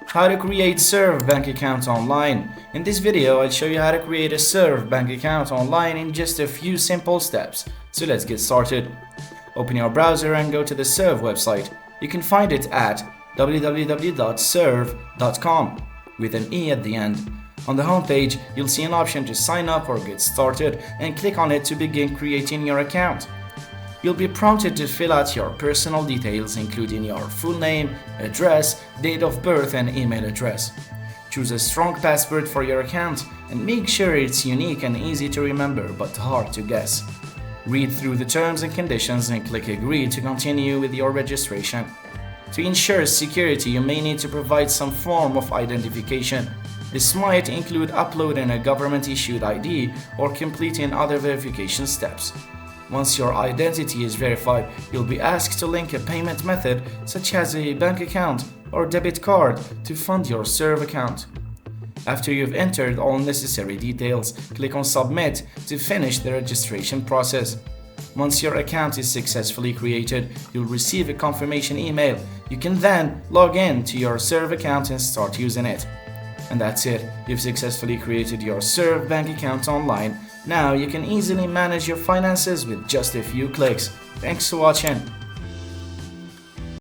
How to create Serve bank account online. In this video, I'll show you how to create a Serve bank account online in just a few simple steps. So let's get started. Open your browser and go to the Serve website. You can find it at www.serve.com with an E at the end. On the homepage, you'll see an option to sign up or get started and click on it to begin creating your account. You'll be prompted to fill out your personal details, including your full name, address, date of birth, and email address. Choose a strong password for your account and make sure it's unique and easy to remember but hard to guess. Read through the terms and conditions and click Agree to continue with your registration. To ensure security, you may need to provide some form of identification. This might include uploading a government-issued ID or completing other verification steps. Once your identity is verified, you'll be asked to link a payment method such as a bank account or debit card to fund your Serve account. After you've entered all necessary details, click on Submit to finish the registration process. Once your account is successfully created, you'll receive a confirmation email. You can then log in to your Serve account and start using it. And that's it. You've successfully created your Serve bank account online. Now you can easily manage your finances with just a few clicks. Thanks for watching.